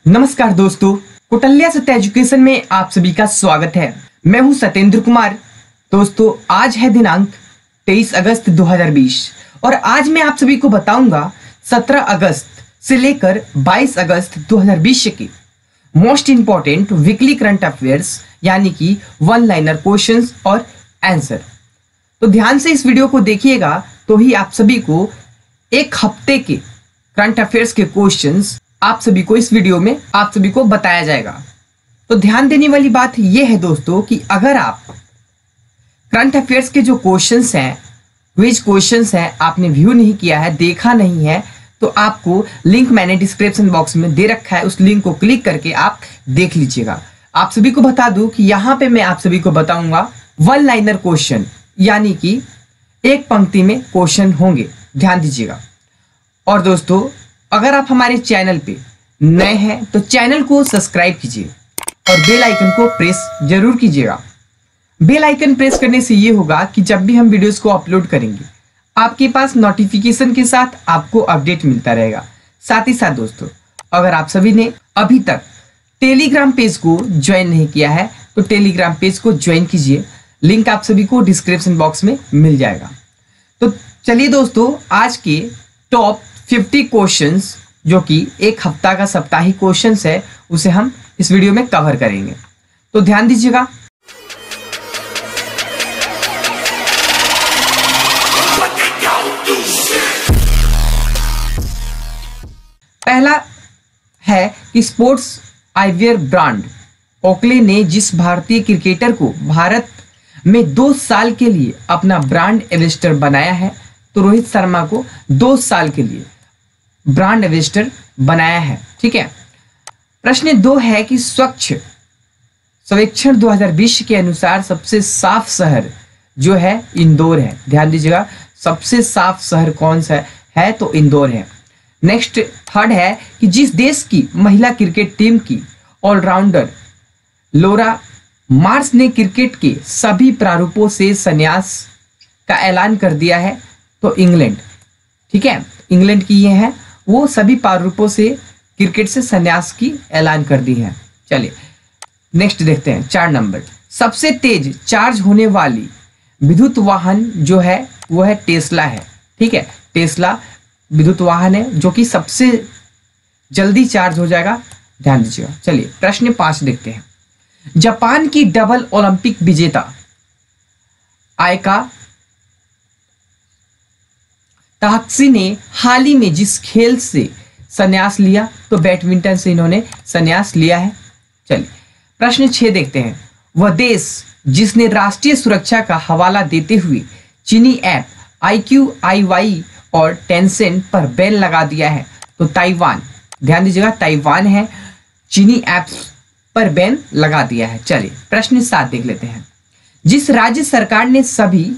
नमस्कार दोस्तों, कौटिल्य सत्य एजुकेशन में आप सभी का स्वागत है। मैं हूं सत्येंद्र कुमार। दोस्तों, आज है दिनांक 23 अगस्त 2020 और आज मैं आप सभी को बताऊंगा 17 अगस्त से लेकर 22 अगस्त 2020 के most important weekly current affairs यानी कि वन लाइनर क्वेश्चंस और आंसर। तो ध्यान से इस वीडियो को देखिएगा तो ही आप सभी को एक हफ्ते के करंट अफेयर्स के क्वेश्चंस आप सभी को इस वीडियो में आप सभी को बताया जाएगा। तो ध्यान देने वाली बात यह है दोस्तों कि अगर आप करंट अफेयर्स के जो क्वेश्चंस हैं, क्विज क्वेश्चंस हैं, आपने व्यू नहीं किया है, देखा नहीं है, तो आपको लिंक मैंने डिस्क्रिप्शन बॉक्स में दे रखा है। उस लिंक को क्लिक करके आप देख लीजिएगा। आप सभी को बता दूं कि यहाँ पे मैं आप सभी को बताऊंगा वन लाइनर क्वेश्चन, यानी कि एक पंक्ति में क्वेश्चन होंगे। ध्यान दीजिएगा। और दोस्तों, अगर आप हमारे चैनल पे नए हैं तो चैनल को सब्सक्राइब कीजिए और बेल आइकन को प्रेस जरूर कीजिएगा। बेल आइकन प्रेस करने से ये होगा कि जब भी हम वीडियोस को अपलोड करेंगे आपके पास नोटिफिकेशन के साथ आपको अपडेट मिलता रहेगा। साथ ही साथ दोस्तों, अगर आप सभी ने अभी तक टेलीग्राम पेज को ज्वाइन नहीं किया है तो टेलीग्राम पेज को ज्वाइन कीजिए। लिंक आप सभी को डिस्क्रिप्शन बॉक्स में मिल जाएगा। तो चलिए दोस्तों, आज के टॉप 50 क्वेश्चंस जो कि एक हफ्ता का साप्ताहिक क्वेश्चंस है उसे हम इस वीडियो में कवर करेंगे। तो ध्यान दीजिएगा। पहला है कि स्पोर्ट्स आईवेयर ब्रांड ओकले ने जिस भारतीय क्रिकेटर को भारत में 2 साल के लिए अपना ब्रांड एम्बेसडर बनाया है, तो रोहित शर्मा को 2 साल के लिए ब्रांड एम्बेसडर बनाया है। ठीक है। प्रश्न 2 है कि स्वच्छ सर्वेक्षण 2020 के अनुसार सबसे साफ शहर जो है इंदौर है। ध्यान दीजिएगा, सबसे साफ शहर कौन सा है तो इंदौर है। नेक्स्ट थर्ड है कि जिस देश की महिला क्रिकेट टीम की ऑलराउंडर लोरा मार्स ने क्रिकेट के सभी प्रारूपों से संन्यास का ऐलान कर दिया है, तो इंग्लैंड। ठीक है, इंग्लैंड की ये है, वो सभी प्रारूपों से क्रिकेट से संन्यास की ऐलान कर दी है। चलिए नेक्स्ट देखते हैं। 4 नंबर, सबसे तेज चार्ज होने वाली विद्युत वाहन जो है वो है टेस्ला है। ठीक है, टेस्ला विद्युत वाहन है जो कि सबसे जल्दी चार्ज हो जाएगा। ध्यान दीजिएगा। चलिए प्रश्न 5 देखते हैं। जापान की डबल ओलंपिक विजेता आयका ताहक्सी ने हाल ही में जिस खेल से संन्यास लिया, तो बैडमिंटन से इन्होंने संन्यास लिया है। चलिए प्रश्न 6 देखते हैं। वह देश जिसने राष्ट्रीय सुरक्षा का हवाला देते हुए चीनी ऐप IQIY और टेंसेंट पर बैन लगा दिया है, तो ताइवान। ध्यान दीजिएगा, ताइवान है, चीनी ऐप्स पर बैन लगा दिया है। चलिए प्रश्न 7 देख लेते हैं। जिस राज्य सरकार ने सभी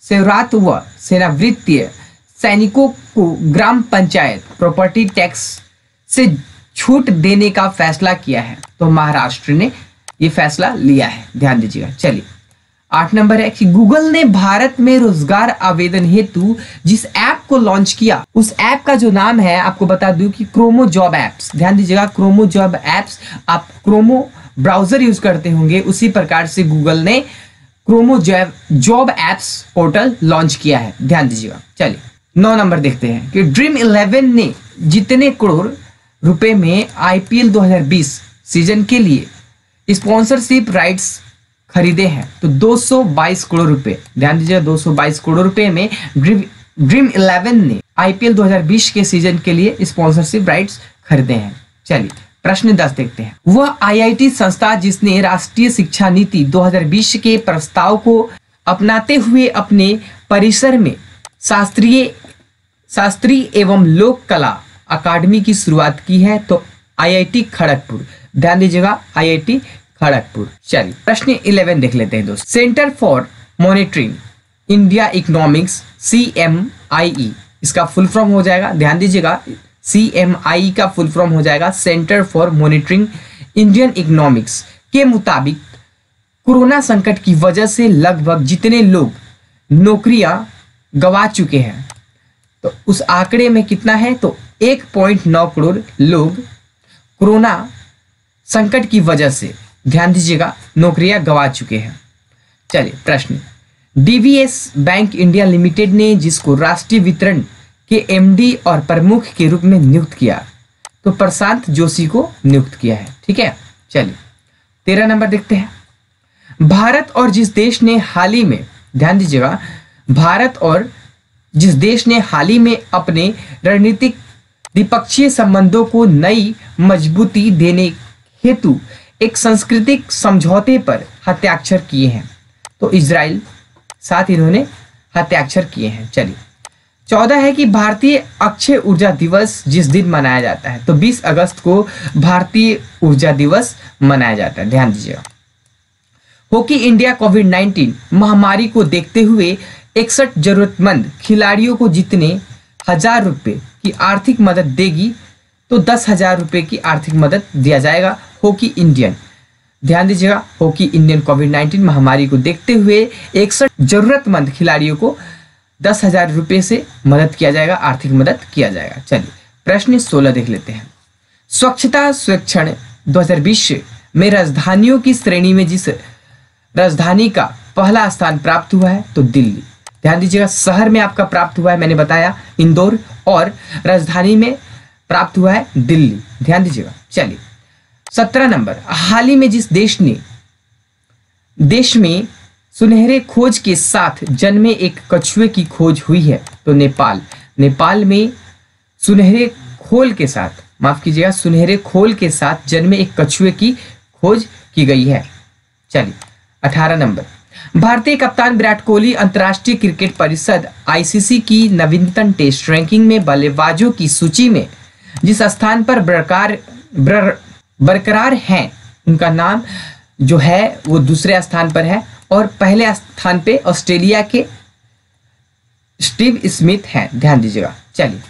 सेवारत व सेवानिवृत्त सैनिकों को ग्राम पंचायत प्रॉपर्टी टैक्स से छूट देने का फैसला किया है, तो महाराष्ट्र ने यह फैसला लिया है। ध्यान दीजिएगा। चलिए 8 नंबर है कि गूगल ने भारत में रोजगार आवेदन हेतु जिस ऐप को लॉन्च किया, उस ऐप का जो नाम है आपको बता दूं कि क्रोमो जॉब एप्स। ध्यान दीजिएगा, क्रोमो जॉब एप्स। आप क्रोमो ब्राउजर यूज करते होंगे, उसी प्रकार से गूगल ने Kormo job apps portal launch किया है। ध्यान दीजिएगा। चलिए 9 नंबर देखते हैं कि ड्रीम 11 ने जितने करोड़ रुपए में IPL 2020 सीजन के लिए स्पॉन्सरशिप राइट्स खरीदे हैं, तो 222 करोड़ रुपए। ध्यान दीजिए, 222 करोड़ रुपए में ड्रीम 11 ने IPL 2020 के सीजन के लिए स्पॉन्सरशिप राइट्स खरीदे हैं। चलिए प्रश्न 10 देखते हैं। वह IIT संस्था जिसने राष्ट्रीय शिक्षा नीति 2020 के प्रस्ताव को अपनाते हुए अपने परिसर में शास्त्रीय एवं लोक कला अकादमी की शुरुआत की है, तो IIT खड़गपुर। ध्यान दीजिएगा, IIT खड़गपुर। चलिए प्रश्न 11 देख लेते हैं दोस्तों। Centre for monitoring India economics CMIE, इसका फुल फॉर्म हो जाएगा। ध्यान दीजिएगा, CMIE का फुल फॉर्म हो जाएगा centre for monitoring Indian economics के मुताबिक कोरोना संकट की वजह से लगभग जितने लोग नौकरियां गंवा चुके हैं, तो उस आंकड़े में कितना है, तो 1.9 करोड़ लोग कोरोना संकट की वजह से, ध्यान दीजिएगा, नौकरियां गंवा चुके हैं। चलिए प्रश्न, डीवीएस बैंक इंडिया लिमिटेड ने जिसको राष्ट्रीय वितरण के एमडी और प्रमुख के रूप में नियुक्त किया, तो प्रशांत जोशी को नियुक्त किया है। ठीक है, चलिए 13 नंबर देखते हैं। भारत और जिस देश ने हाल ही में, ध्यान दीजिएगा, भारत और जिस देश ने हाल ही में अपने रणनीतिक द्विपक्षीय संबंधों को नई मजबूती देने हेतु एक सांस्कृतिक समझौते पर हस्ताक्षर किए हैं, तो इजराइल साथ इन्होंने हस्ताक्षर किए हैं। चलिए 14 है कि भारतीय अक्षय ऊर्जा दिवस जिस दिन मनाया जाता है, तो 20 अगस्त को भारतीय ऊर्जा दिवस मनाया जाता है। ध्यान दीजिएगा। हॉकी इंडिया कोविड-19 महामारी को देखते हुए 61 जरूरतमंद खिलाड़ियों को जितने 1000 रुपये की आर्थिक मदद देगी, तो 10,000 रुपये की आर्थिक मदद दिया जाएगा हॉकी इंडियन। ध्यान दीजिएगा, हॉकी इंडियन कोविड-19 महामारी को देखते हुए 61 जरूरतमंद खिलाड़ियों को 10,000 रुपये से मदद किया जाएगा, आर्थिक मदद किया जाएगा। चलिए प्रश्न 16 देख लेते हैं। स्वच्छता सर्वेक्षण 2020 में राजधानियों की श्रेणी में जिस राजधानी का पहला स्थान प्राप्त हुआ है, तो दिल्ली। ध्यान दीजिएगा, शहर में आपका प्राप्त हुआ है, मैंने बताया इंदौर, और राजधानी में प्राप्त हुआ है दिल्ली। ध्यान दीजिएगा। चलिए 17 नंबर, हाल ही में जिस देश में सुनहरे खोज के साथ जन्मे एक कछुए की खोज हुई है, तो नेपाल। नेपाल में सुनहरे खोल के साथ, माफ कीजिएगा, सुनहरे खोल के साथ जन्मे एक कछुए की खोज की गई है। चलिए 18 नंबर, भारतीय कप्तान विराट कोहली अंतर्राष्ट्रीय क्रिकेट परिषद आईसीसी की नवीनतम टेस्ट रैंकिंग में बल्लेबाजों की सूची में जिस स्थान पर बरकरार हैं, उनका नाम जो है वो दूसरे स्थान पर है, और पहले स्थान पे ऑस्ट्रेलिया के स्टीव स्मिथ हैं। ध्यान दीजिएगा। चलिए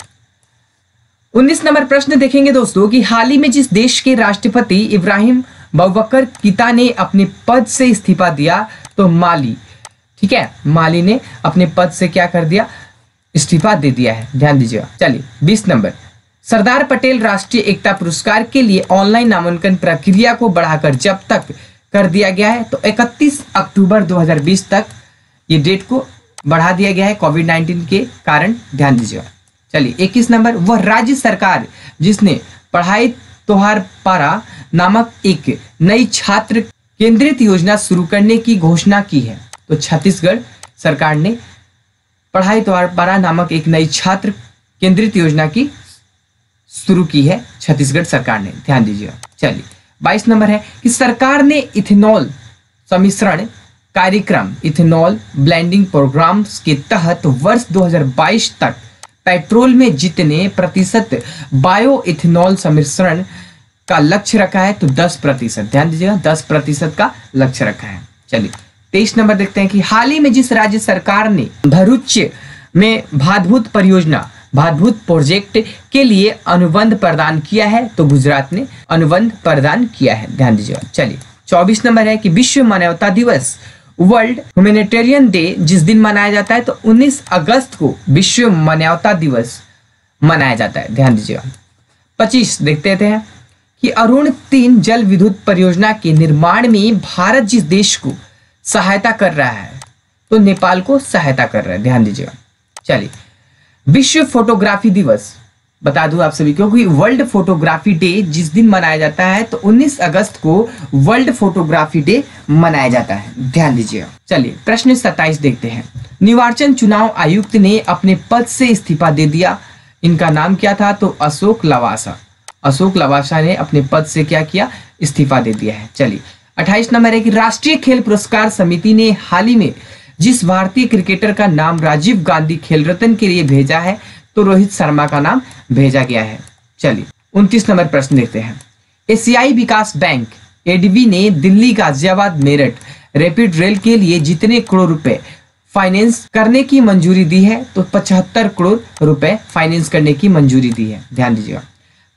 19 नंबर प्रश्न देखेंगे दोस्तों कि हाल ही में जिस देश के राष्ट्रपति इब्राहिम बौबकर कीता ने अपने पद से इस्तीफा दिया, तो माली। ठीक है, माली ने अपने पद से क्या कर दिया, इस्तीफा दे दिया है। ध्यान दीजिएगा। चलिए 20 नंबर, सरदार पटेल राष्ट्रीय एकता पुरस्कार के लिए ऑनलाइन नामांकन प्रक्रिया को बढ़ाकर जब तक कर दिया गया है, तो 31 अक्टूबर 2020 तक ये डेट को बढ़ा दिया गया है कोविड-19 के कारण। ध्यान दीजिएगा। चलिए 21 नंबर, वह राज्य सरकार जिसने पढ़ाई त्योहार पारा नामक एक नई छात्र केंद्रित योजना शुरू करने की घोषणा की है, तो छत्तीसगढ़ सरकार ने पढ़ाई त्योहार पारा नामक एक नई छात्र केंद्रित योजना की शुरू की है, छत्तीसगढ़ सरकार ने। ध्यान दीजिएगा। चलिए 22 नंबर है कि सरकार ने इथेनॉल सम्मिश्रण कार्यक्रम, इथेनॉल ब्लेंडिंग प्रोग्राम्स के तहत वर्ष 2022 तक पेट्रोल में जितने प्रतिशत बायो इथेनॉल सम्मिश्रण का लक्ष्य रखा है, तो 10%। ध्यान दीजिएगा, 10% का लक्ष्य रखा है। चलिए 23 नंबर देखते हैं कि हाल ही में जिस राज्य सरकार ने भरूच में भातभूत परियोजना, भातभूत प्रोजेक्ट के लिए अनुबंध प्रदान किया है, तो गुजरात ने अनुबंध प्रदान किया है। ध्यान दीजिएगा। चलिए 24 नंबर है कि विश्व मानवता दिवस, वर्ल्ड ह्यूमैनिटेरियन डे जिस दिन मनाया जाता है, तो 19 अगस्त को विश्व मानवता दिवस मनाया जाता है। ध्यान दीजिएगा। 25 देखते हैं कि अरुण 3 जल विद्युत परियोजना के निर्माण में भारत जिस देश को सहायता कर रहा है, तो नेपाल को सहायता कर रहा है। ध्यान दीजिएगा। चलिए विश्व फोटोग्राफी दिवस बता दूं आप सभी को कि वर्ल्ड फोटोग्राफी डे जिस दिन मनाया जाता है, तो 19 अगस्त को वर्ल्ड फोटोग्राफी डे मनाया जाता है। ध्यान दीजिएगा। चलिए प्रश्न 27 देखते हैं। निर्वाचन चुनाव आयुक्त ने अपने पद से इस्तीफा दे दिया, इनका नाम क्या था, तो अशोक लवासा। अशोक लवासा ने अपने पद से क्या किया, इस्तीफा दे दिया है। चलिए 28 नंबर है कि राष्ट्रीय खेल पुरस्कार समिति ने हाल ही में जिस भारतीय क्रिकेटर का नाम राजीव गांधी खेल रत्न के लिए भेजा है, तो रोहित शर्मा का नाम भेजा गया है। चलिए 29 नंबर प्रश्न देखते हैं। एशियाई विकास बैंक एडीबी ने दिल्ली गाजियाबाद मेरठ रैपिड रेल के लिए जितने करोड़ रुपए फाइनेंस करने की मंजूरी दी है, तो 75 करोड़ रुपए फाइनेंस करने की मंजूरी दी है। ध्यान दीजिएगा।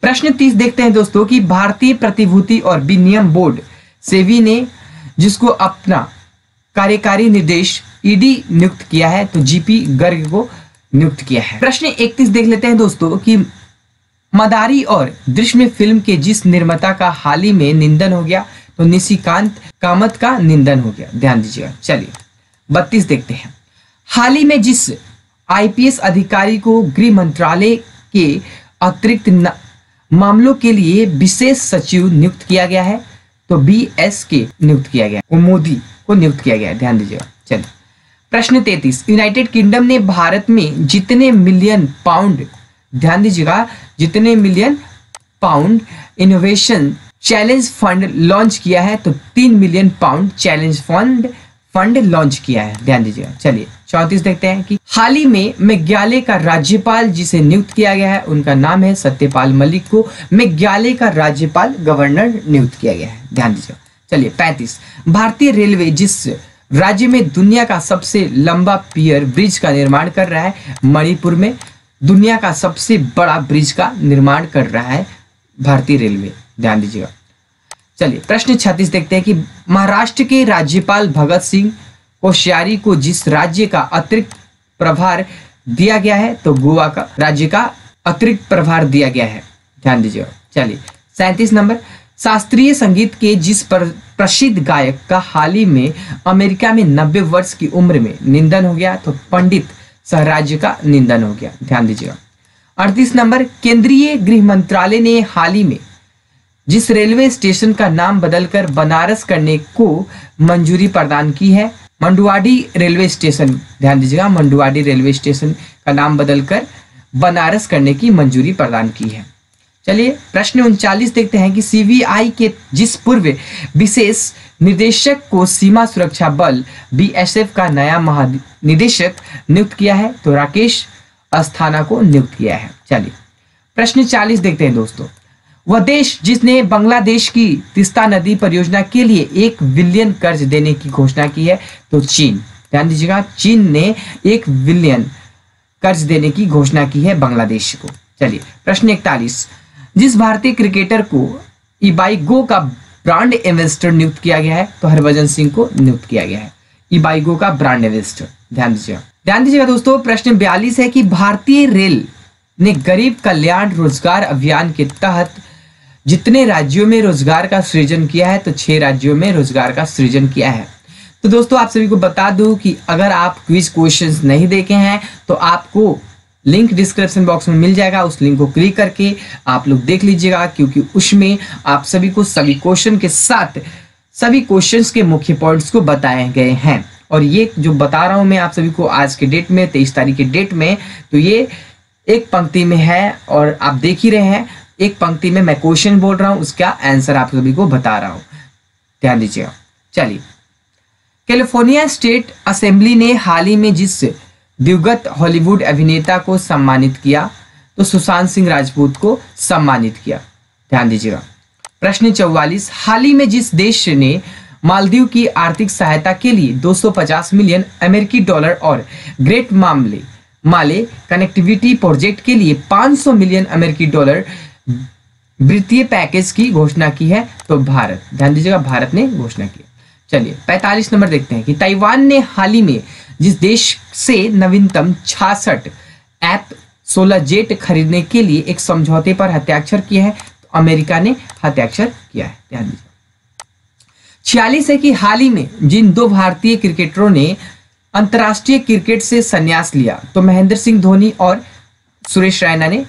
प्रश्न 30 देखते हैं दोस्तों कि भारतीय प्रतिभूति और विनिमय बोर्ड सेबी ने जिसको अपना कार्यकारी निर्देश ईडी नियुक्त किया है, तो जीपी गर्ग को नियुक्त किया है। प्रश्न 31 देख लेते हैं दोस्तों कि मदारी और दृश्य में फिल्म के जिस निर्माता का हाल ही में निधन हो गया, तो निशिकांत कामत का निधन हो गया। ध्यान दीजिएगा। चलिए 32 देखते हैं। हाल ही में जिस आईपीएस अधिकारी को गृह मंत्रालय के अतिरिक्त मामलों के लिए विशेष सचिव नियुक्त किया गया है, तो BS के नियुक्त किया गया, मोदी को नियुक्त किया गया है। ध्यान दीजिएगा। चलिए प्रश्न 33। यूनाइटेड किंगडम ने भारत में जितने मिलियन पाउंड, ध्यान दीजिएगा, जितने million pound innovation challenge fund launch किया है, तो 3 million pound challenge fund launch किया है। ध्यान दीजिएगा। चलिए 34 देखते हैं कि हाल ही में मेघालय का राज्यपाल जिसे नियुक्त किया गया है, उनका नाम है सत्यपाल मलिक को मेघालय का राज्यपाल गवर्नर नियुक्त किया गया है। ध्यान दीजिएगा। चलिए 35। भारतीय रेलवे जिस राज्य में दुनिया का सबसे लंबा पियर ब्रिज का निर्माण कर रहा है, मणिपुर में दुनिया का सबसे बड़ा ब्रिज का निर्माण कर रहा है भारतीय रेलवे। ध्यान दीजिएगा। चलिए प्रश्न 36 देखते हैं कि महाराष्ट्र के राज्यपाल भगत सिंह कोश्यारी को जिस राज्य का अतिरिक्त प्रभार दिया गया है, तो गोवा का राज्य का अतिरिक्त प्रभार दिया गया है। ध्यान दीजिएगा। चलिए 37 नंबर। शास्त्रीय संगीत के जिस प्रसिद्ध गायक का हाल ही में अमेरिका में 90 वर्ष की उम्र में निधन हो गया, तो पंडित सहराज का निधन हो गया। ध्यान दीजिएगा। 38 नंबर। केंद्रीय गृह मंत्रालय ने हाल ही में जिस रेलवे स्टेशन का नाम बदलकर बनारस करने को मंजूरी प्रदान की है, मंडुआडी रेलवे स्टेशन, ध्यान दीजिएगा, मंडुआडी रेलवे स्टेशन का नाम बदलकर बनारस करने की मंजूरी प्रदान की है। चलिए प्रश्न 39 देखते हैं कि सीबीआई के जिस पूर्व विशेष निदेशक को सीमा सुरक्षा बल BSF का नया महानिदेशक नियुक्त किया है, तो राकेश अस्थाना को नियुक्त किया है। चलिए प्रश्न 40 देखते हैं दोस्तों। वह देश जिसने बांग्लादेश की तिस्ता नदी परियोजना के लिए 1 बिलियन कर्ज देने की घोषणा की है, तो चीन। ध्यान दीजिएगा, चीन ने 1 बिलियन कर्ज देने की घोषणा की है बांग्लादेश को। चलिए प्रश्न 41। जिस भारतीय क्रिकेटर को इबाइगो का ब्रांड एम्बेसडर नियुक्त किया गया है, तो हरभजन सिंह को नियुक्त किया गया है इबाइगो का ब्रांड एम्बेसडर। ध्यान दीजिएगा दोस्तों। प्रश्न 42 है कि भारतीय रेल ने गरीब कल्याण रोजगार अभियान के तहत जितने राज्यों में रोजगार का सृजन किया है, तो 6 राज्यों में रोजगार का सृजन किया है। तो दोस्तों आप सभी को बता दूं कि अगर आप क्विज क्वेश्चंस नहीं देखे हैं, तो आपको लिंक डिस्क्रिप्शन बॉक्स में मिल जाएगा, उस लिंक को क्लिक करके आप लोग देख लीजिएगा, क्योंकि उसमें आप सभी को सभी क्वेश्चन के साथ सभी क्वेश्चंस के मुख्य पॉइंट्स को बताए गए हैं। और ये जो बता रहा हूं मैं आप सभी को आज के डेट में 23 तारीख के डेट में, तो ये एक पंक्ति में है और आप देख ही रहे हैं, एक पंक्ति में मैं क्वेश्चन बोल रहा हूं, उसका आंसर आप सभी को बता रहा हूं। ध्यान दीजिएगा। चलिए कैलिफोर्निया स्टेट असेंबली ने हाल ही में जिस दिवंगत हॉलीवुड अभिनेता को सम्मानित किया, तो सुशांत सिंह राजपूत को सम्मानित किया। ध्यान दीजिएगा। प्रश्न 44। हाल ही में जिस देश ने मालदीव की आर्थिक सहायता के लिए 250 मिलियन अमेरिकी डॉलर और ग्रेट माले कनेक्टिविटी प्रोजेक्ट के लिए 500 मिलियन अमेरिकी डॉलर वित्तीय पैकेज की घोषणा की है, तो भारत। ध्यान दीजिएगा, भारत ने घोषणा की। चलिए 45 नंबर देखते हैं कि ताइवान ने हाल ही में जिस देश से नवीनतम 66 ऐप 16 जेट खरीदने के लिए एक समझौते पर हस्ताक्षर किए हैं, तो अमेरिका ने हस्ताक्षर किया है। ध्यान दीजिए। 46 है कि हाल ही में जिन 2 भारतीय क्रिकेटरों ने अंतर्राष्ट्रीय क्रिकेट से संन्यास लिया, तो महेंद्र सिंह धोनी और सुरेश रैना ने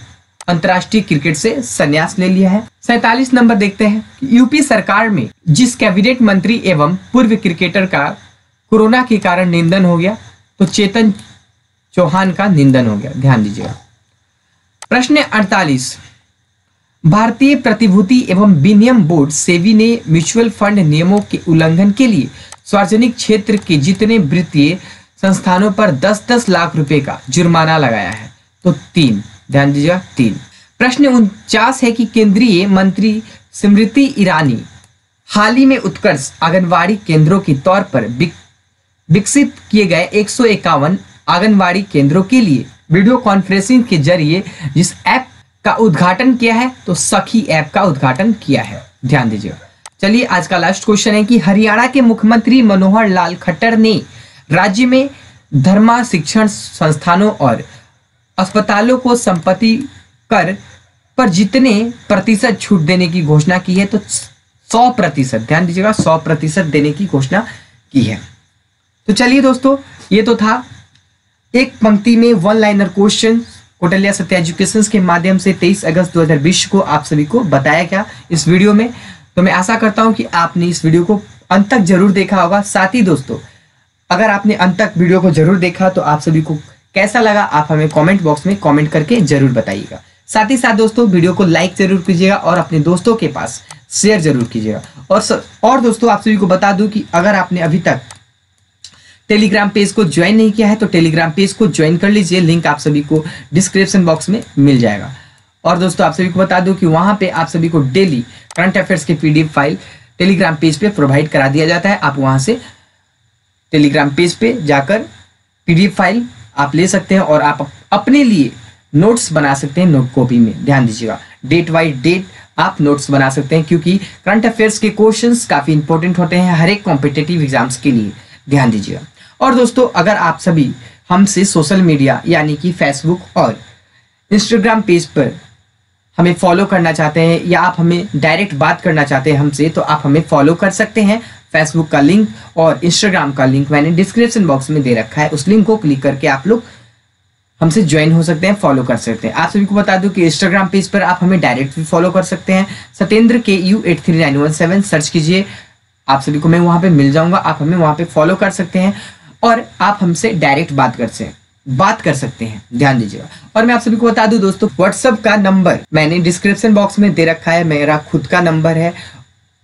अंतर्राष्ट्रीय क्रिकेट से संन्यास ले लिया है। 47 नंबर देखते हैं कि यूपी सरकार में जिस कैबिनेट मंत्री एवं पूर्व क्रिकेटर का कोरोना के कारण निधन हो गया, तो चेतन चौहान का निधन हो गया। ध्यान दीजिएगा। प्रश्न 48। भारतीय प्रतिभूति एवं विनिमय बोर्ड सेबी ने म्यूचुअल फंड नियमों के उल्लंघन के लिए सार्वजनिक क्षेत्र के जितने वित्तीय संस्थानों पर 10-10 लाख रुपए का जुर्माना लगाया है, तो 3। ध्यान दीजिएगा, 3। प्रश्न 49 है कि केंद्रीय मंत्री स्मृति ईरानी हाल ही में उत्कर्ष आंगनवाड़ी केंद्रों के तौर पर विकसित किए गए 151 आंगनवाड़ी केंद्रों के लिए वीडियो कॉन्फ्रेंसिंग के जरिए जिस ऐप का उद्घाटन किया है, तो सखी ऐप का उद्घाटन किया है। ध्यान दीजिएगा। चलिए आज का लास्ट क्वेश्चन है कि हरियाणा के मुख्यमंत्री मनोहर लाल खट्टर ने राज्य में धर्मा शिक्षण संस्थानों और अस्पतालों को संपत्ति कर पर जितने प्रतिशत छूट देने की घोषणा की है, तो 100%, ध्यान दीजिएगा, 100% देने की घोषणा की है। तो चलिए दोस्तों, ये तो था एक पंक्ति में वन लाइनर क्वेश्चन कौटिल्य सत्य एजुकेशन के माध्यम से 23 अगस्त 2020 को आप सभी को बताया गया इस वीडियो में। तो मैं आशा करता हूं कि आपने इस वीडियो को अंत तक जरूर देखा होगा। साथ ही दोस्तों, अगर आपने अंत तक वीडियो को जरूर देखा तो आप सभी को कैसा लगा आप हमें कमेंट बॉक्स में कमेंट करके जरूर बताइएगा। साथ ही साथ दोस्तों, वीडियो को लाइक जरूर कीजिएगा और अपने दोस्तों के पास शेयर जरूर कीजिएगा। और दोस्तों, आप सभी को बता दूं कि अगर आपने अभी तक टेलीग्राम पेज को ज्वाइन नहीं किया है तो टेलीग्राम पेज को ज्वाइन कर लीजिए, लिंक आप सभी को डिस्क्रिप्शन बॉक्स में मिल जाएगा। और दोस्तों, आप सभी को बता दूं कि वहां पे आप सभी को डेली करंट अफेयर्स के पीडीएफ फाइल टेलीग्राम पेज पे प्रोवाइड करा दिया जाता है। आप वहां से टेलीग्राम पेज पे जाकर पीडीएफ फाइल आप ले सकते हैं और आप अपने लिए नोट्स बना सकते हैं नोट कॉपी में। ध्यान दीजिएगा, डेट बाई डेट आप नोट्स बना सकते हैं, क्योंकि करंट अफेयर्स के क्वेश्चंस काफी इंपॉर्टेंट होते हैं हर एक कॉम्पिटिटिव एग्जाम्स के लिए। ध्यान दीजिएगा। और दोस्तों, अगर आप सभी हमसे सोशल मीडिया यानी कि फेसबुक और इंस्टाग्राम पेज पर हमें फॉलो करना चाहते हैं या आप हमें डायरेक्ट बात करना चाहते हैं हमसे, तो आप हमें फॉलो कर सकते हैं। फेसबुक का लिंक और इंस्टाग्राम का लिंक मैंने डिस्क्रिप्शन बॉक्स में दे रखा है, उस लिंक को क्लिक करके आप लोग हमसे ज्वाइन हो सकते हैं, फॉलो कर सकते हैं। आप सभी को बता दूं कि इंस्टाग्राम पेज पर आप हमें डायरेक्ट भी फॉलो कर सकते हैं। सत्येंद्र KU 83917 सर्च कीजिए, आप सभी को मैं वहां पे मिल जाऊंगा। आप हमें वहां पे फॉलो कर सकते हैं और आप हमसे डायरेक्ट बात कर सकते हैं। ध्यान दीजिएगा। और मैं आप सभी को बता दूं दोस्तों, व्हाट्सएप का नंबर मैंने डिस्क्रिप्शन बॉक्स में दे रखा है, मेरा खुद का नंबर है।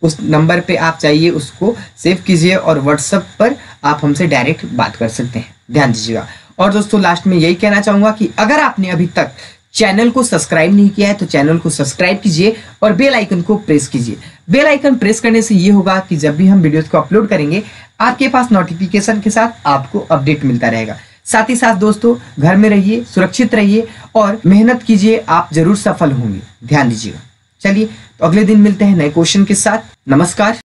उस नंबर पे आप चाहिए उसको सेव कीजिए और व्हाट्सएप पर आप हमसे डायरेक्ट बात कर सकते हैं। ध्यान दीजिएगा। और दोस्तों, लास्ट में यही कहना चाहूंगा कि अगर आपने अभी तक चैनल को सब्सक्राइब नहीं किया है तो चैनल को सब्सक्राइब कीजिए और बेल आइकन को प्रेस कीजिए। बेल आइकन प्रेस करने से ये होगा कि जब भी हम वीडियोस को अपलोड करेंगे आपके पास नोटिफिकेशन के साथ आपको अपडेट मिलता रहेगा। साथ ही साथ दोस्तों, घर में रहिए, सुरक्षित रहिए और मेहनत कीजिए, आप जरूर सफल होंगे। ध्यान दीजिएगा। चलिए, तो अगले दिन मिलते हैं नए क्वेश्चन के साथ। नमस्कार।